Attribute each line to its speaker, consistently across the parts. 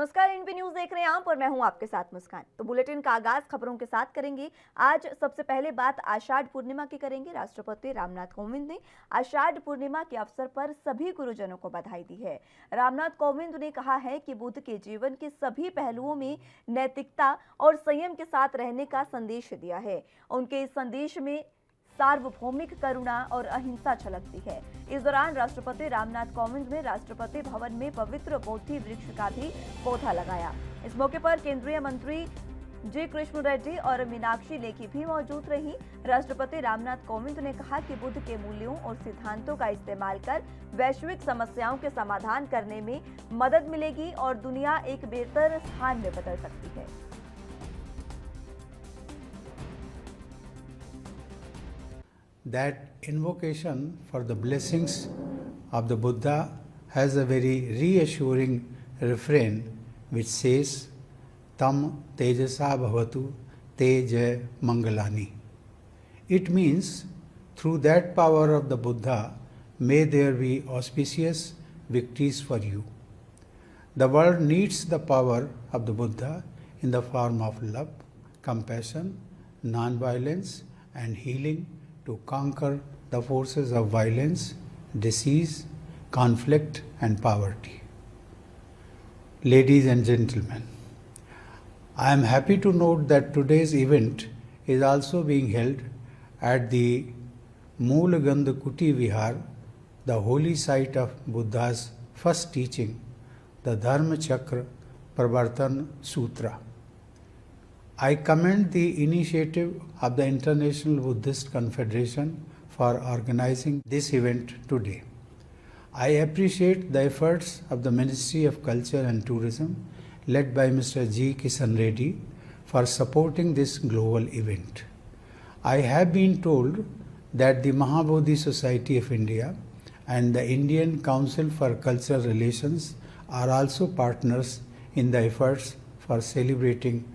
Speaker 1: नमस्कार, NB news देख रहे हैं आप और मैं हूं आपके साथ मुस्कान। तो बुलेटिन का आगाज खबरों के साथ करेंगे। आज सबसे पहले बात आषाढ़ पूर्णिमा की करेंगे। राष्ट्रपति रामनाथ कोविंद ने आषाढ़ पूर्णिमा के अवसर पर सभी गुरुजनों को बधाई दी है। रामनाथ कोविंद ने कहा है कि बुद्ध के जीवन के सभी पहलुओं में नैतिकता और संयम के साथ रहने का संदेश दिया है। उनके इस संदेश में सार्वभौमिक करुणा और अहिंसा झलकती है। इस दौरान राष्ट्रपति रामनाथ कोविंद ने राष्ट्रपति भवन में पवित्र बोधि वृक्ष का भी पौधा लगाया। इस मौके पर केंद्रीय मंत्री जी कृष्ण रेड्डी और मीनाक्षी लेखी भी मौजूद रहीं। राष्ट्रपति रामनाथ कोविंद ने कहा कि बुद्ध के मूल्यों और सिद्धांतों का इस्तेमाल कर वैश्विक समस्याओं के समाधान करने में मदद मिलेगी और दुनिया एक बेहतर स्थान में बदल सकती है।
Speaker 2: That invocation for the blessings of the Buddha has a very reassuring refrain which says, Tam tejasa bhavatu te jai mangalani. It means, through that power of the Buddha, may there be auspicious victories for you. The world needs the power of the Buddha in the form of love, compassion, non-violence and healing to conquer the forces of violence, disease, conflict and poverty. Ladies and gentlemen, I am happy to note that today's event is also being held at the Moolagandha Kuti Vihar, the holy site of Buddha's first teaching, the Dharma Chakra Pravartan Sutra. I commend the initiative of the International Buddhist Confederation for organizing this event today. I appreciate the efforts of the Ministry of Culture and Tourism led by Mr. G. Kishan Reddy for supporting this global event. I have been told that the Mahabodhi Society of India and the Indian Council for Cultural Relations are also partners in the efforts for celebrating.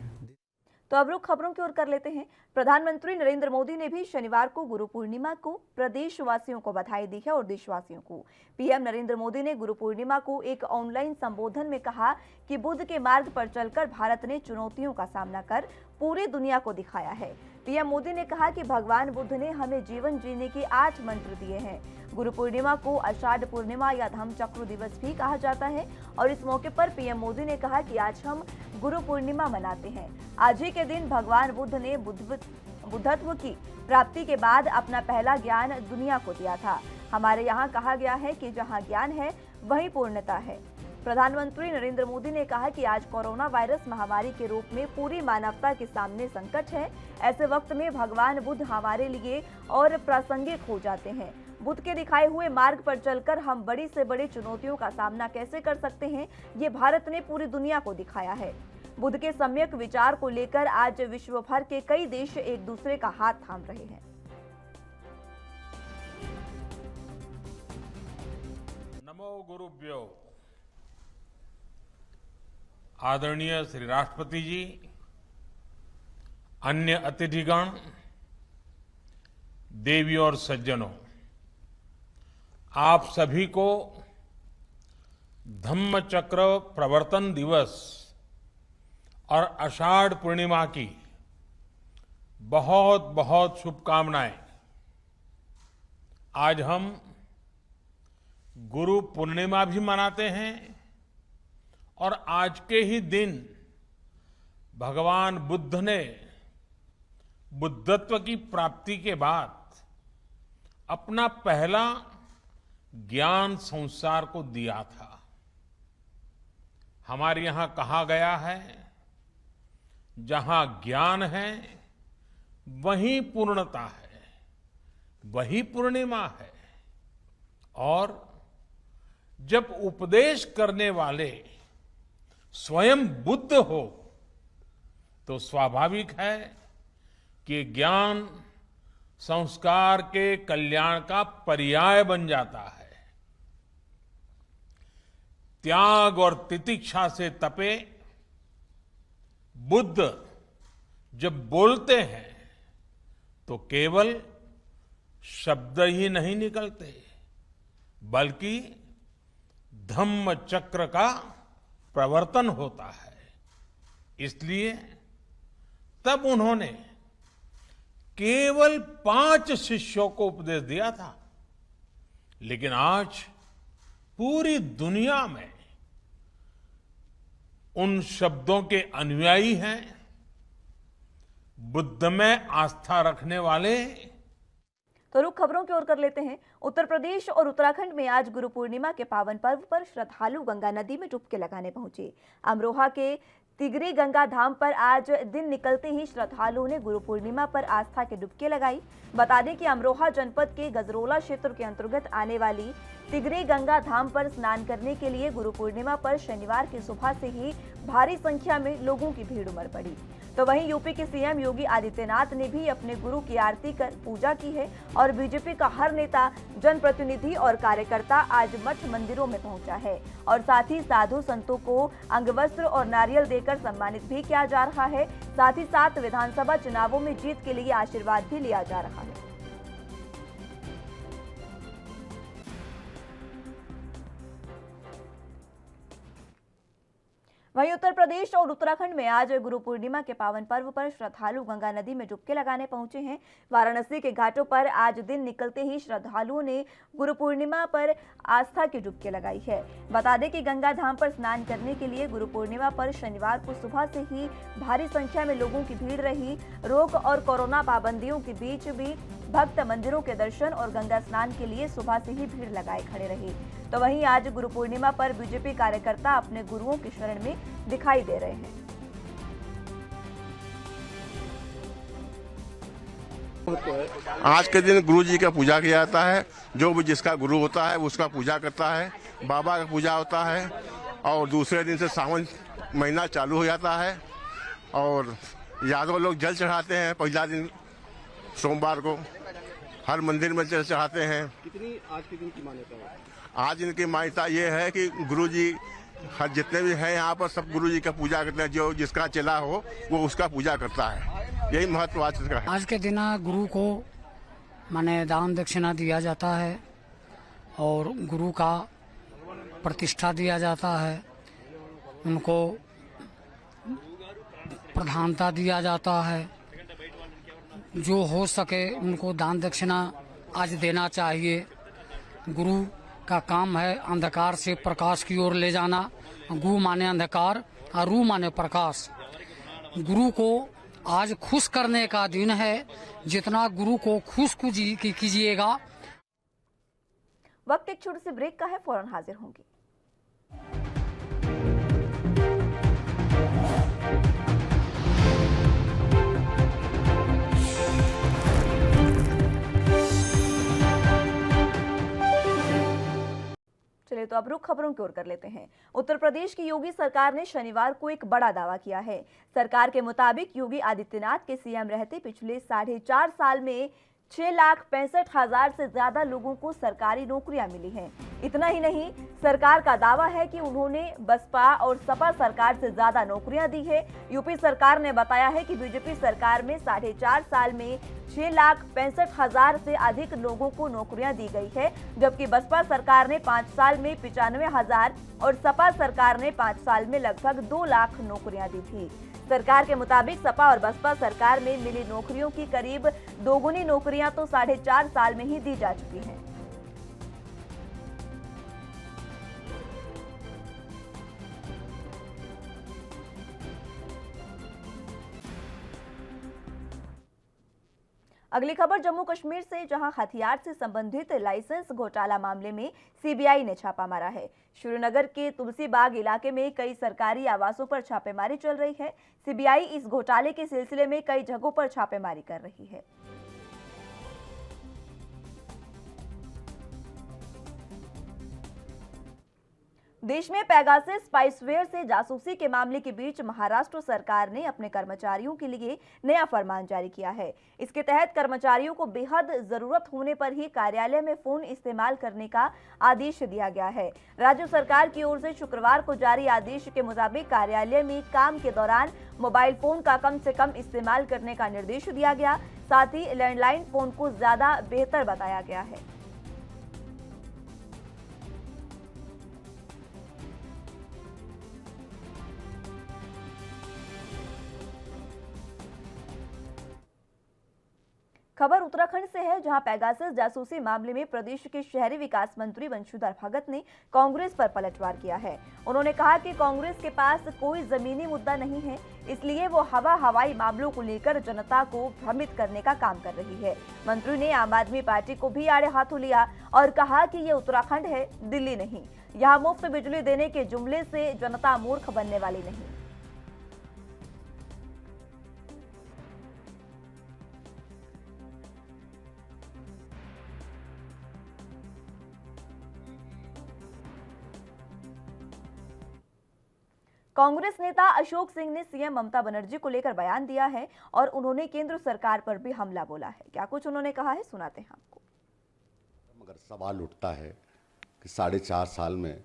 Speaker 1: तो अब रुख खबरों की ओर कर लेते हैं। प्रधानमंत्री नरेंद्र मोदी ने भी शनिवार को गुरु पूर्णिमा को प्रदेशवासियों को बधाई दी है और देशवासियों को। पीएम नरेंद्र मोदी ने गुरु पूर्णिमा को एक ऑनलाइन संबोधन में कहा कि बुद्ध के मार्ग पर चलकर भारत ने चुनौतियों का सामना कर पूरी दुनिया को दिखाया है। पीएम मोदी ने कहा कि भगवान बुद्ध ने हमें जीवन जीने के 8 मंत्र दिए हैं। गुरु पूर्णिमा को आषाढ़ पूर्णिमा या धम्म चक्र दिवस भी कहा जाता है और इस मौके पर पीएम मोदी ने कहा कि आज हम गुरु पूर्णिमा मनाते हैं। आज ही के दिन भगवान बुद्ध ने बुद्धत्व की प्राप्ति के बाद अपना पहला ज्ञान दुनिया को दिया था। हमारे यहाँ कहा गया है कि जहाँ ज्ञान है वहीं पूर्णता है। प्रधानमंत्री नरेंद्र मोदी ने कहा कि आज कोरोना वायरस महामारी के रूप में पूरी मानवता के सामने संकट है। ऐसे वक्त में भगवान बुद्ध हमारे लिए और प्रासंगिक हो जाते हैं। बुद्ध के दिखाए हुए मार्ग पर चलकर हम बड़ी से बड़ी चुनौतियों का सामना कैसे कर सकते हैं, ये भारत ने पूरी दुनिया को दिखाया है। बुद्ध के सम्यक विचार को लेकर आज विश्व भर के कई देश एक दूसरे का हाथ थाम रहे हैं।
Speaker 3: नमो गुरुभ्यो। आदरणीय श्री राष्ट्रपति जी, अन्य अतिथिगण, देवी और सज्जनों, आप सभी को धम्म चक्र प्रवर्तन दिवस और आषाढ़ पूर्णिमा की बहुत बहुत शुभकामनाएं। आज हम गुरु पूर्णिमा भी मनाते हैं और आज के ही दिन भगवान बुद्ध ने बुद्धत्व की प्राप्ति के बाद अपना पहला ज्ञान संसार को दिया था। हमारे यहां कहा गया है, जहां ज्ञान है वहीं पूर्णता है, वही पूर्णिमा है। और जब उपदेश करने वाले स्वयं बुद्ध हो तो स्वाभाविक है कि ज्ञान संस्कार के कल्याण का पर्याय बन जाता है। त्याग और तितिक्षा से तपे बुद्ध जब बोलते हैं तो केवल शब्द ही नहीं निकलते, बल्कि धम्म चक्र का प्रवर्तन होता है। इसलिए तब उन्होंने केवल 5 शिष्यों को उपदेश दिया था, लेकिन आज पूरी दुनिया में उन शब्दों के अनुयायी हैं। बुद्ध में आस्था रखने वाले।
Speaker 1: तो रुख खबरों की ओर कर लेते हैं। उत्तर प्रदेश और उत्तराखंड में आज गुरु पूर्णिमा के पावन पर्व पर श्रद्धालु गंगा नदी में डुबकी लगाने पहुंचे। अमरोहा के तिगरी गंगा धाम पर आज दिन निकलते ही श्रद्धालुओं ने गुरु पूर्णिमा पर आस्था की डुबकी लगाई। बता दें कि अमरोहा जनपद के गजरोला क्षेत्र के अंतर्गत आने वाली तिगरी गंगा धाम पर स्नान करने के लिए गुरु पूर्णिमा पर शनिवार की सुबह से ही भारी संख्या में लोगों की भीड़ उमड़ पड़ी। तो वहीं यूपी के सीएम योगी आदित्यनाथ ने भी अपने गुरु की आरती कर पूजा की है और बीजेपी का हर नेता, जनप्रतिनिधि और कार्यकर्ता आज मठ मंदिरों में पहुंचा है और साथ ही साधु संतों को अंगवस्त्र और नारियल देकर सम्मानित भी किया जा रहा है। साथ ही साथ विधानसभा चुनावों में जीत के लिए आशीर्वाद भी लिया जा रहा है। वहीं उत्तर प्रदेश और उत्तराखंड में आज गुरु पूर्णिमा के पावन पर्व पर श्रद्धालु गंगा नदी में डुबकी लगाने पहुंचे हैं। वाराणसी के घाटों पर आज दिन निकलते ही श्रद्धालुओं ने गुरु पूर्णिमा पर आस्था की डुबकी लगाई है। बता दें कि गंगा धाम पर स्नान करने के लिए गुरु पूर्णिमा पर शनिवार को सुबह से ही भारी संख्या में लोगों की भीड़ रही। रोक और कोरोना पाबंदियों के बीच भी भक्त मंदिरों के दर्शन और गंगा स्नान के लिए सुबह से ही भीड़ लगाए खड़े रहे। तो वहीं आज गुरु पूर्णिमा पर बीजेपी कार्यकर्ता अपने गुरुओं की शरण में दिखाई दे रहे हैं।
Speaker 4: आज के दिन गुरु जी का पूजा किया जाता है। जो भी जिसका गुरु होता है उसका पूजा करता है। बाबा का पूजा होता है और दूसरे दिन से सावन महीना चालू हो जाता है और यादव लोग जल चढ़ाते हैं। पहला दिन सोमवार को हर मंदिर में जल चढ़ाते हैं।
Speaker 5: कितनी आज के दिन की मान्यता है?
Speaker 4: आज इनकी मान्यता ये है कि गुरु जी हर जितने भी हैं यहाँ पर सब गुरु जी का पूजा करते हैं। जो जिसका चेला हो वो उसका पूजा करता है। यही महत्व आज का है।
Speaker 6: आज के दिन गुरु को माने दान दक्षिणा दिया जाता है और गुरु का प्रतिष्ठा दिया जाता है। उनको प्रधानता दिया जाता है। जो हो सके उनको दान दक्षिणा आज देना चाहिए। गुरु का काम है अंधकार से प्रकाश की ओर ले जाना। गु माने अंधकार और रू माने प्रकाश। गुरु को आज खुश करने का दिन है। जितना गुरु को खुश कीजिएगा।
Speaker 1: वक्त एक छोटे से ब्रेक का है, फौरन हाजिर होंगे। चलिए तो अब रुख खबरों की ओर कर लेते हैं। उत्तर प्रदेश की योगी सरकार ने शनिवार को एक बड़ा दावा किया है। सरकार के मुताबिक योगी आदित्यनाथ के सीएम रहते पिछले 4.5 साल में 6,65,000 से ज्यादा लोगों को सरकारी नौकरियां मिली हैं। इतना ही नहीं, सरकार का दावा है कि उन्होंने बसपा और सपा सरकार से ज्यादा नौकरियां दी है। यूपी सरकार ने बताया है कि बीजेपी सरकार में 4.5 साल में 6,65,000 से अधिक लोगों को नौकरियां दी गई है, जबकि बसपा सरकार ने 5 साल में 95,000 और सपा सरकार ने 5 साल में लगभग 2 लाख नौकरियां दी थी। सरकार के मुताबिक सपा और बसपा सरकार में मिली नौकरियों की करीब दोगुनी नौकरियां तो 4.5 साल में ही दी जा चुकी हैं। अगली खबर जम्मू कश्मीर से, जहां हथियार से संबंधित लाइसेंस घोटाला मामले में सीबीआई ने छापा मारा है। श्रीनगर के तुलसी बाग इलाके में कई सरकारी आवासों पर छापेमारी चल रही है। सीबीआई इस घोटाले के सिलसिले में कई जगहों पर छापेमारी कर रही है। देश में पेगासस स्पाइसवेयर से जासूसी के मामले के बीच महाराष्ट्र सरकार ने अपने कर्मचारियों के लिए नया फरमान जारी किया है। इसके तहत कर्मचारियों को बेहद जरूरत होने पर ही कार्यालय में फोन इस्तेमाल करने का आदेश दिया गया है। राज्य सरकार की ओर से शुक्रवार को जारी आदेश के मुताबिक कार्यालय में काम के दौरान मोबाइल फोन का कम से कम इस्तेमाल करने का निर्देश दिया गया। साथ ही लैंडलाइन फोन को ज्यादा बेहतर बताया गया है। खबर उत्तराखंड से है, जहां पेगासस जासूसी मामले में प्रदेश के शहरी विकास मंत्री बंशीधर भगत ने कांग्रेस पर पलटवार किया है। उन्होंने कहा कि कांग्रेस के पास कोई जमीनी मुद्दा नहीं है, इसलिए वो हवाई मामलों को लेकर जनता को भ्रमित करने का काम कर रही है। मंत्री ने आम आदमी पार्टी को भी आड़े हाथों लिया और कहा कि ये उत्तराखंड है, दिल्ली नहीं। यहाँ मुफ्त बिजली देने के जुमले से जनता मूर्ख बनने वाली नहीं। कांग्रेस नेता अशोक सिंह ने सीएम ममता बनर्जी को लेकर बयान दिया है और उन्होंने केंद्र सरकार पर भी हमला बोला है। क्या कुछ उन्होंने कहा है, सुनाते हैं आपको।
Speaker 7: मगर सवाल उठता है कि 4.5 साल में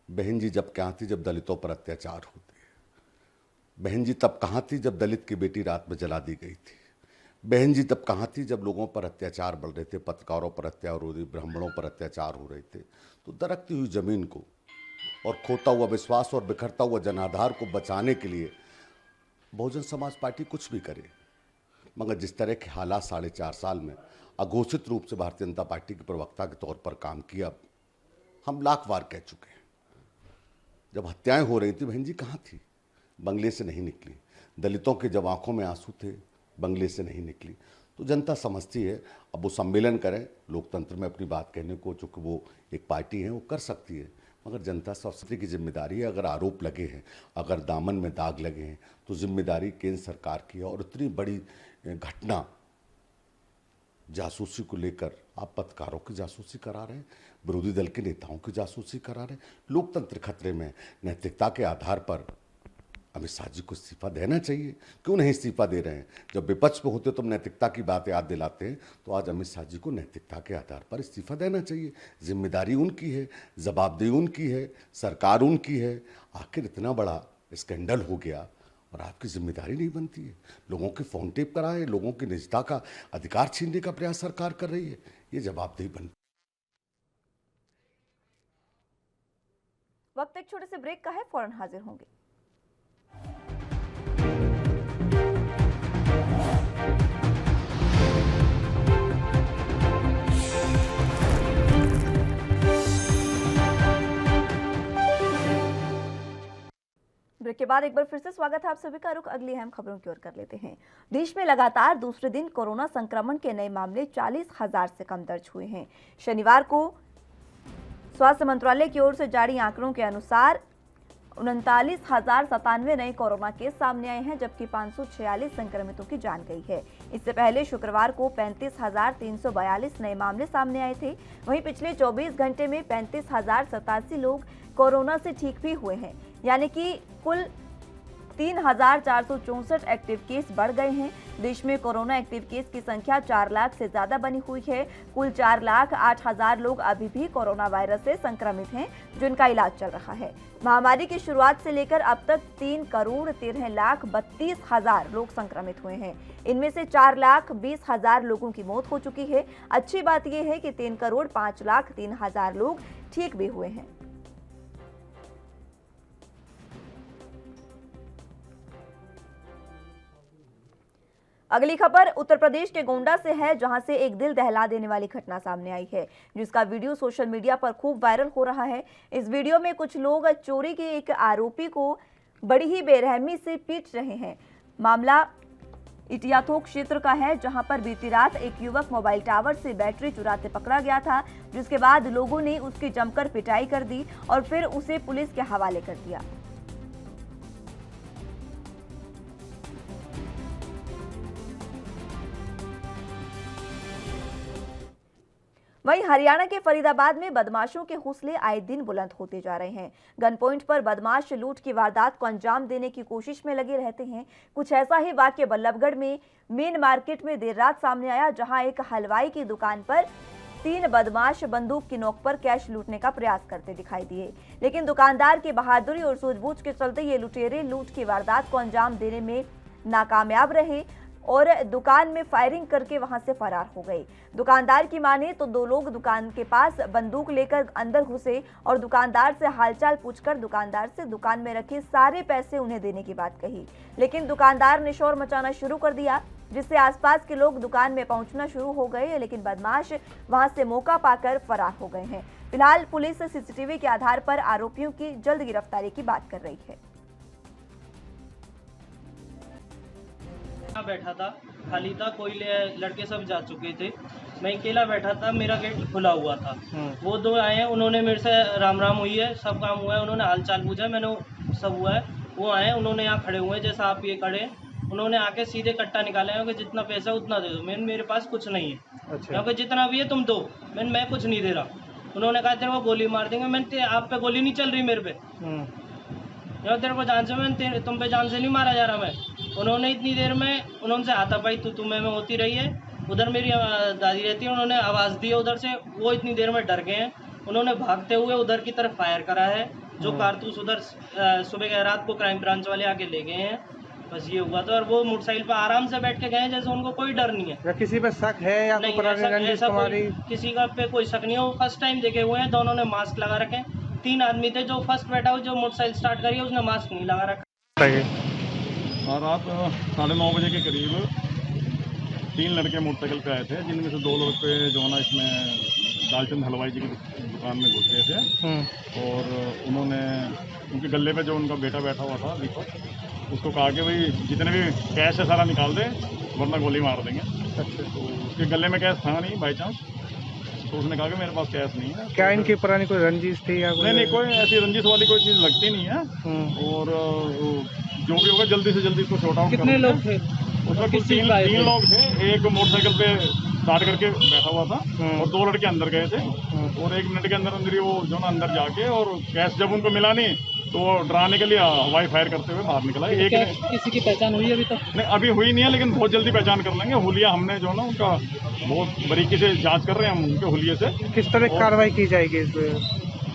Speaker 7: बहन जी जब कहाँ थी जब दलितों पर अत्याचार होते, बहन जी तब कहाँ थी जब दलित की बेटी रात में जला दी गई थी, बहन जी तब कहाँ थी जब लोगों पर अत्याचार बढ़ रहे थे, पत्रकारों पर अत्याचार हो रही, ब्राह्मणों पर अत्याचार हो रहे थे। तो दरकती हुई जमीन को और खोता हुआ विश्वास और बिखरता हुआ जनाधार को बचाने के लिए बहुजन समाज पार्टी कुछ भी करे, मगर जिस तरह के हालात 4.5 साल में अघोषित रूप से भारतीय जनता पार्टी के प्रवक्ता के तौर पर काम किया, हम लाख बार कह चुके हैं। जब हत्याएं हो रही थी बहन जी कहाँ थी, बंगले से नहीं निकली। दलितों के जब आंखों में आंसू थे, बंगले से नहीं निकली। तो जनता समझती है, अब वो सम्मेलन करें, लोकतंत्र में अपनी बात कहने को, चूँकि वो एक पार्टी है वो कर सकती है, मगर जनता समझने की जिम्मेदारी है। अगर आरोप लगे हैं, अगर दामन में दाग लगे हैं, तो जिम्मेदारी केंद्र सरकार की है। और इतनी बड़ी घटना जासूसी को लेकर आप पत्रकारों की जासूसी करा रहे हैं, विरोधी दल के नेताओं की जासूसी करा रहे हैं। लोकतंत्र खतरे में। नैतिकता के आधार पर अमित शाह जी को इस्तीफा देना चाहिए। क्यों नहीं इस्तीफा दे रहे हैं? जब विपक्ष में होते तो नैतिकता की बात याद दिलाते हैं, तो आज अमित शाह जी को नैतिकता के आधार पर इस्तीफा देना चाहिए। जिम्मेदारी उनकी है, जवाबदेही उनकी है, सरकार उनकी है। आखिर इतना बड़ा स्कैंडल हो गया और आपकी जिम्मेदारी नहीं बनती है। लोगों के फोन टेप कराए, लोगों की निजता का अधिकार छीनने का प्रयास सरकार कर रही है, ये जवाबदेही बनती है।
Speaker 1: वक्त एक छोटे से ब्रेक का है, फौरन हाजिर होंगे। ब्रेक के बाद एक बार फिर से स्वागत है आप सभी का। रुख अगली अहम खबरों की ओर कर लेते हैं। देश में लगातार दूसरे दिन कोरोना संक्रमण के नए मामले 40,000 से कम दर्ज हुए हैं। शनिवार को स्वास्थ्य मंत्रालय की ओर से जारी आंकड़ों के अनुसार 39,097 नए कोरोना केस सामने आए हैं, जबकि 546 संक्रमितों की जान गई है। इससे पहले शुक्रवार को 35,342 नए मामले सामने आए थे। वहीं पिछले 24 घंटे में 35,087 लोग कोरोना से ठीक भी हुए हैं, यानी कि कुल 3,464 एक्टिव केस बढ़ गए हैं। देश में कोरोना एक्टिव केस की संख्या 4 लाख से ज्यादा बनी हुई है। कुल 4,08,000 लोग अभी भी कोरोना वायरस से संक्रमित हैं, जिनका इलाज चल रहा है। महामारी की शुरुआत से लेकर अब तक 3,13,32,000 लोग संक्रमित हुए हैं। इनमें से 4,20,000 लोगों की मौत हो चुकी है। अच्छी बात यह है कि 3,05,03,000 लोग ठीक भी हुए हैं। अगली खबर उत्तर प्रदेश के गोंडा से है, जहां से एक दिल दहला देने वाली घटना सामने आई है, जिसका वीडियो सोशल मीडिया पर खूब वायरल हो रहा है। इस वीडियो में कुछ लोग चोरी के एक आरोपी को बड़ी ही बेरहमी से पीट रहे हैं। मामला इटियाथोक क्षेत्र का है, जहां पर बीती रात एक युवक मोबाइल टावर से बैटरी चुराते पकड़ा गया था, जिसके बाद लोगों ने उसकी जमकर पिटाई कर दी और फिर उसे पुलिस के हवाले कर दिया। वहीं हरियाणा के फरीदाबाद में बदमाशों के हौसले आए दिन बुलंद होते जा रहे हैं। गन पॉइंट पर बदमाश लूट की वारदात को अंजाम देने की कोशिश में लगे रहते हैं। कुछ ऐसा ही वाकया बल्लभगढ़ में मेन मार्केट में देर रात सामने आया, जहां एक हलवाई की दुकान पर 3 बदमाश बंदूक की नोक पर कैश लूटने का प्रयास करते दिखाई दिए, लेकिन दुकानदार की बहादुरी और सूझबूझ के चलते ये लुटेरे लूट की वारदात को अंजाम देने में नाकामयाब रहे। और दुकान में फायरिंग करके वहां से फरार हो गए। दुकानदार की माने तो 2 लोग दुकान के पास बंदूक लेकर अंदर घुसे और दुकानदार से हालचाल पूछकर दुकानदार से दुकान में रखे सारे पैसे उन्हें देने की बात कही, लेकिन दुकानदार ने शोर मचाना शुरू कर दिया, जिससे आसपास के लोग दुकान में पहुंचना शुरू हो गए, लेकिन बदमाश वहां से मौका पाकर फरार हो गए हैं। फिलहाल पुलिस सीसीटीवी के आधार पर आरोपियों की जल्द गिरफ्तारी की बात कर रही है।
Speaker 8: बैठा था, खाली था, कोई लड़के सब जा चुके थे, मैं अकेला बैठा था, मेरा गेट खुला हुआ था। वो 2 आए हैं, उन्होंने मेरे से राम राम हुई है, सब काम हुआ है, उन्होंने हालचाल पूछा, मैंने सब हुआ है। वो आए, उन्होंने यहाँ खड़े हुए जैसा आप ये खड़े, उन्होंने आके सीधे कट्टा निकाला है कि जितना पैसा उतना दे दो। मेरे पास कुछ नहीं है, क्योंकि जितना भी है तुम दो, मैं कुछ नहीं दे रहा। उन्होंने कहा तेरे को गोली मार देंगे। मैंने आप पे गोली नहीं चल रही मेरे पे, तेरे को जान से, मैं तुम पे जान से नहीं मारा जा रहा मैं। उन्होंने इतनी देर में उन्होंने हाथापाई तुम्हें में होती रही है। उधर मेरी दादी रहती है, उन्होंने आवाज़ दी है उधर से, वो इतनी देर में डर गए हैं। उन्होंने भागते हुए उधर की तरफ फायर करा है, जो कारतूस उधर सुबह रात को क्राइम ब्रांच वाले आके ले गए हैं। बस ये हुआ था, और वो मोटरसाइकिल पर आराम से बैठ के गए जैसे उनको कोई डर नहीं है।
Speaker 5: किसी पे शक है या
Speaker 8: नहीं,
Speaker 5: पुरानी रंजिश तुम्हारी?
Speaker 8: किसी का पे कोई शक नहीं है। वो फर्स्ट टाइम देखे हुए हैं, दोनों ने मास्क लगा रखे। 3 आदमी थे, जो फर्स्ट बैठा हुआ जो मोटरसाइकिल स्टार्ट करी है उसने मास्क नहीं लगा रखा।
Speaker 9: रात 9:30 बजे के करीब 3 लड़के मोटरसाइकिल पे आए थे, जिनमें से 2 लड़के जो है ना इसमें दालचंद हलवाई जी की दुकान में घुस गए थे। और उन्होंने उनके गले पे जो उनका बेटा बैठा हुआ था दीपक, उसको कहा कि भाई जितने भी कैश है सारा निकाल दे वरना गोली मार देंगे। तो उसके गले में कैश था नहीं बाई चांस, तो उसने कहा कि मेरे पास कैश नहीं है।
Speaker 5: क्या इनकी पुरानी कोई रंजिश थी या
Speaker 9: नहीं, कोई ऐसी रंजिश वाली कोई चीज़ लगती नहीं है। और जो भी होगा जल्दी से जल्दी इसको शॉर्ट आउट।
Speaker 5: कितने लोग थे
Speaker 9: उसमें कुछ 3 लोग थे। एक मोटरसाइकिल पे स्टार्ट करके बैठा हुआ था और 2 लड़के अंदर गए थे। और 1 मिनट के अंदर ही वो जो ना अंदर जाके, और कैश जब उनको मिला नहीं तो वो डराने के लिए हवाई फायर करते हुए बाहर निकला। एक
Speaker 8: किसी की पहचान हुई अभी तक?
Speaker 9: नहीं, अभी हुई नहीं है, लेकिन बहुत जल्दी पहचान कर लेंगे। हुलिया हमने जो ना उनका बहुत बारीकी से जांच कर रहे हैं हम उनके हुलिये से।
Speaker 5: किस तरह की कार्रवाई की जाएगी इस पे?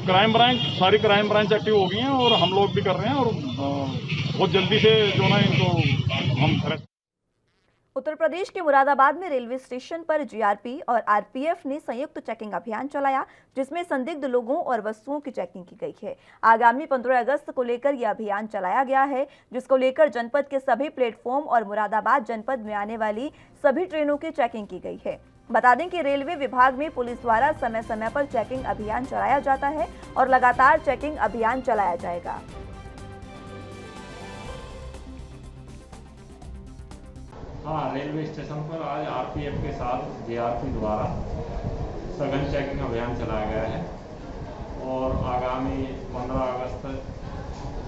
Speaker 9: क्राइम ब्रांच, सारी क्राइम ब्रांच एक्टिव हो गई हैं और हम लोग भी कर रहे हैं, और बहुत जल्दी से जो ना इनको हम अरेस्ट।
Speaker 1: उत्तर प्रदेश के मुरादाबाद में रेलवे स्टेशन पर जीआरपी और आरपीएफ ने संयुक्त चेकिंग अभियान चलाया, जिसमें संदिग्ध लोगों और वस्तुओं की चेकिंग की गई है। आगामी 15 अगस्त को लेकर यह अभियान चलाया गया है, जिसको लेकर जनपद के सभी प्लेटफॉर्म और मुरादाबाद जनपद में आने वाली सभी ट्रेनों की चेकिंग की गई है। बता दें कि रेलवे विभाग में पुलिस द्वारा समय समय पर चेकिंग अभियान चलाया जाता है और लगातार चेकिंग अभियान चलाया जाएगा।
Speaker 10: हाँ, रेलवे स्टेशन पर आज आरपीएफ के साथ जीआरपी द्वारा सघन चेकिंग अभियान चलाया गया है, और आगामी 15 अगस्त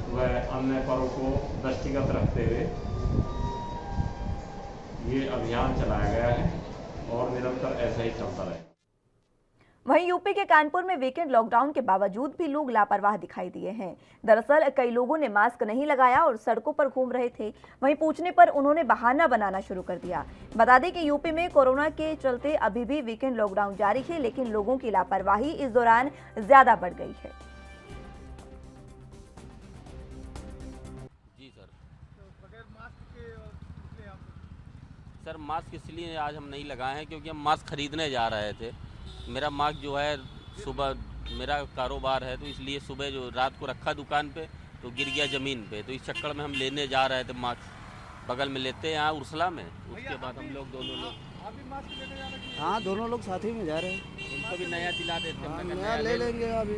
Speaker 10: व अन्य पर्व को दृष्टिगत रखते हुए ये अभियान चलाया गया है और निरंतर ऐसा ही चलता रहे।
Speaker 1: वहीं यूपी के कानपुर में वीकेंड लॉकडाउन के बावजूद भी लोग लापरवाह दिखाई दिए हैं। दरअसल कई लोगों ने मास्क नहीं लगाया और सड़कों पर घूम रहे थे। वहीं पूछने पर उन्होंने बहाना बनाना शुरू कर दिया। बता दें कि यूपी में कोरोना के चलते अभी भी वीकेंड लॉकडाउन जारी है, लेकिन लोगों की लापरवाही इस दौरान ज्यादा बढ़ गई है।
Speaker 11: जी सर, मास्क इसलिए आज हम नहीं लगाए हैं क्योंकि हम मास्क खरीदने जा रहे थे। मेरा मास्क जो है सुबह मेरा कारोबार है, तो इसलिए सुबह जो रात को रखा दुकान पे तो गिर गया ज़मीन पे, तो इस चक्कर में हम लेने जा रहे थे मास्क। बगल में लेते हैं यहाँ उर्सला में, उसके बाद हम लोग दोनों लोग,
Speaker 12: हाँ दोनों लोग साथ ही में जा रहे हैं।
Speaker 11: उनको भी नया दिला देते हैं,
Speaker 12: नया ले लेंगे। अभी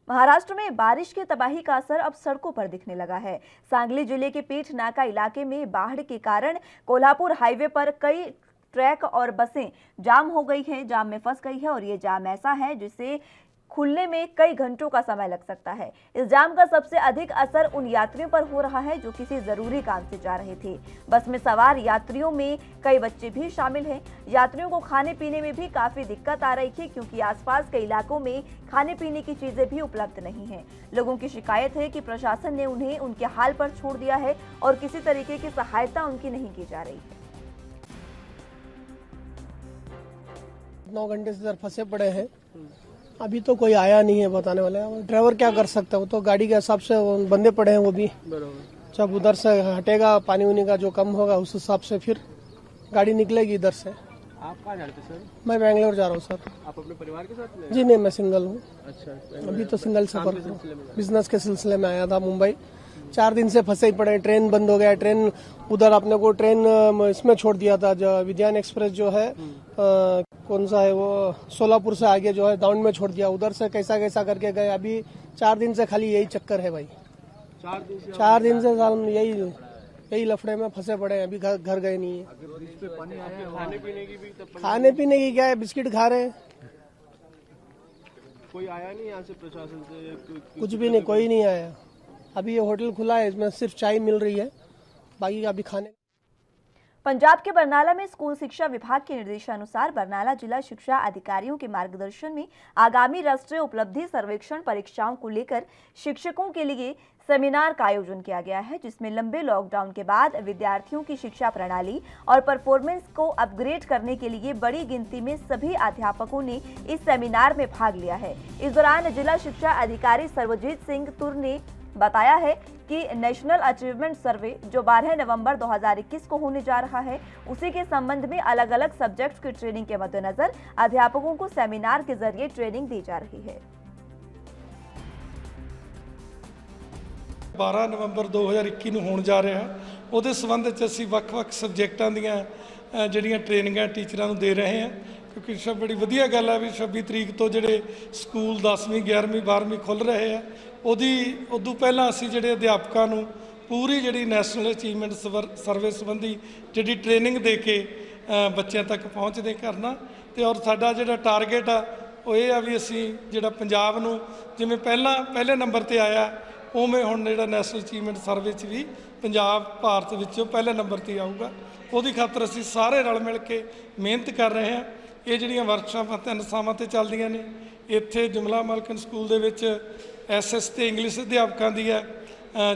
Speaker 1: महाराष्ट्र में बारिश की तबाही का असर अब सड़कों पर दिखने लगा है। सांगली जिले के पीठ नाका इलाके में बाढ़ के कारण कोल्हापुर हाईवे पर कई ट्रक और बसें जाम हो गई हैं, जाम में फंस गई है, और ये जाम ऐसा है जिसे खुलने में कई घंटों का समय लग सकता है। इस जाम का सबसे अधिक असर उन यात्रियों पर हो रहा है जो किसी जरूरी काम से जा रहे थे। बस में सवार यात्रियों में कई बच्चे भी शामिल हैं। यात्रियों को खाने पीने में भी काफी दिक्कत आ रही है, क्योंकि आसपास के इलाकों में खाने पीने की चीजें भी उपलब्ध नहीं है। लोगों की शिकायत है कि प्रशासन ने उन्हें उनके हाल पर छोड़ दिया है और किसी तरीके की सहायता उनकी नहीं की जा रही है।
Speaker 13: 9 घंटे से फंसे पड़े हैं, अभी तो कोई आया नहीं है बताने वाला। ड्राइवर क्या कर सकता है, वो तो गाड़ी के हिसाब से बंदे पड़े हैं वो भी। जब उधर से हटेगा पानी उनी का जो कम होगा उस हिसाब से फिर गाड़ी निकलेगी इधर से।
Speaker 12: आप कहाँ जा रहे थे सर?
Speaker 13: मैं बेंगलोर जा रहा हूँ सर।
Speaker 12: आप अपने परिवार के साथ गए?
Speaker 13: जी नहीं, मैं सिंगल हूँ।
Speaker 12: अच्छा,
Speaker 13: अभी तो सिंगल
Speaker 12: काम
Speaker 13: सफर
Speaker 12: के सिलसिले में?
Speaker 13: बिजनेस के सिलसिले में आया था मुंबई। 4 दिन से फंसे ही पड़े, ट्रेन बंद हो गया। ट्रेन उधर अपने को ट्रेन इसमें छोड़ दिया था, जो विजयान एक्सप्रेस जो है कौन सा है वो सोलापुर से आगे जो है दाउंड में छोड़ दिया। उधर से कैसा कैसा करके गए। अभी 4 दिन से खाली यही चक्कर है भाई। 4 दिन से यही लफड़े में फंसे पड़े हैं। अभी घर गए नहीं है।
Speaker 12: खाने पीने की भी
Speaker 13: खाने पीने की क्या है, बिस्किट खा रहे हैं।
Speaker 12: कोई आया नहीं यहाँ से प्रशासन से?
Speaker 13: कुछ भी नहीं, कोई नहीं आया। अभी ये होटल खुला है, इसमें सिर्फ चाय मिल रही है, बाकी अभी खाने।
Speaker 1: पंजाब के बरनाला में स्कूल शिक्षा विभाग के निर्देशानुसार बरनाला जिला शिक्षा अधिकारियों के मार्गदर्शन में आगामी राष्ट्रीय उपलब्धि सर्वेक्षण परीक्षाओं को लेकर शिक्षकों के लिए सेमिनार का आयोजन किया गया है, जिसमें लंबे लॉकडाउन के बाद विद्यार्थियों की शिक्षा प्रणाली और परफॉर्मेंस को अपग्रेड करने के लिए बड़ी गिनती में सभी अध्यापकों ने इस सेमिनार में भाग लिया है। इस दौरान जिला शिक्षा अधिकारी सर्वजीत सिंह तुर ने बताया है कि नेशनल अचीवमेंट सर्वे जो 12 नवंबर 2021 को होने जा रहा है, उसी के संबंध में अलग अलग सब्जेक्ट्स की ट्रेनिंग के मद्देनजर अध्यापकों को सेमिनार के जरिए ट्रेनिंग दी जा रही है।
Speaker 14: 12 ਨਵੰਬਰ 2021 ਨੂੰ ਹੋਣ ਜਾ ਰਿਹਾ ਹੈ। ਉਹਦੇ ਸੰਬੰਧ ਵਿੱਚ ਅਸੀਂ ਵੱਖ-ਵੱਖ ਸਬਜੈਕਟਾਂ ਦੀਆਂ ਜਿਹੜੀਆਂ ਟ੍ਰੇਨਿੰਗਾਂ ਟੀਚਰਾਂ ਨੂੰ ਦੇ ਰਹੇ ਹਾਂ, ਕਿਉਂਕਿ ਸਭ ਬੜੀ ਵਧੀਆ ਗੱਲ ਹੈ ਵੀ 26 ਤਰੀਕ ਤੋਂ ਜਿਹੜੇ ਸਕੂਲ 10ਵੀਂ 11ਵੀਂ 12ਵੀਂ ਖੁੱਲ੍ਹ ਰਹੇ ਆ, ਉਦੋਂ ਪਹਿਲਾਂ ਅਸੀਂ ਜਿਹੜੇ ਅਧਿਆਪਕਾਂ ਨੂੰ ਪੂਰੀ ਜਿਹੜੀ ਨੈਸ਼ਨਲ ਅਚੀਵਮੈਂਟ ਸਰਵੇ ਸੰਬੰਧੀ ਜਿਹੜੀ ਟ੍ਰੇਨਿੰਗ ਦੇ ਕੇ ਬੱਚਿਆਂ ਤੱਕ ਪਹੁੰਚਦੇ ਕਰਨਾ। ਤੇ ਔਰ ਸਾਡਾ ਜਿਹੜਾ ਟਾਰਗੇਟ ਆ ਉਹ ਇਹ ਆ ਵੀ ਅਸੀਂ ਜਿਹੜਾ ਪੰਜਾਬ ਨੂੰ ਜਿਵੇਂ ਪਹਿਲੇ ਨੰਬਰ ਤੇ ਆਇਆ ਉਵੇਂ ਹੁਣ ਜਿਹੜਾ ਨੈਸ਼ਨਲ ਅਚੀਵਮੈਂਟ ਸਰਵੇ 'ਚ ਵੀ ਪੰਜਾਬ ਭਾਰਤ ਵਿੱਚੋਂ ਪਹਿਲੇ ਨੰਬਰ ਤੇ ਆਊਗਾ। ਉਹਦੀ ਖਾਤਰ ਅਸੀਂ ਸਾਰੇ ਰਲ ਮਿਲ ਕੇ ਮਿਹਨਤ ਕਰ ਰਹੇ ਹਾਂ। ਇਹ ਜਿਹੜੀਆਂ ਵਰਕਸ਼ਾਪਾਂ 3 ਥਾਵਾਂ ਤੇ ਚੱਲਦੀਆਂ ਨੇ, ਇੱਥੇ ਜੁਮਲਾ ਮਲਕਨ ਸਕੂਲ ਦੇ ਵਿੱਚ SS ਤੇ ਇੰਗਲਿਸ਼ अध्यापकों ਦੀ ਹੈ,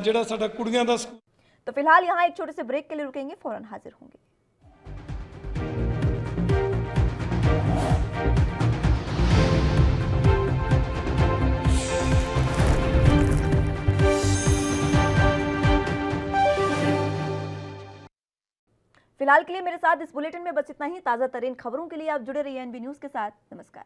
Speaker 14: ਜਿਹੜਾ ਸਾਡਾ ਕੁੜੀਆਂ ਦਾ ਸਕੂਲ।
Speaker 1: तो फिलहाल यहाँ एक छोटे से ब्रेक के लिए रुकेंगे, फौरन हाजिर होंगे। फिलहाल के लिए मेरे साथ इस बुलेटिन में बस इतना ही। ताज़ा तरीन खबरों के लिए आप जुड़े रहिए NB न्यूज़ के साथ। नमस्कार।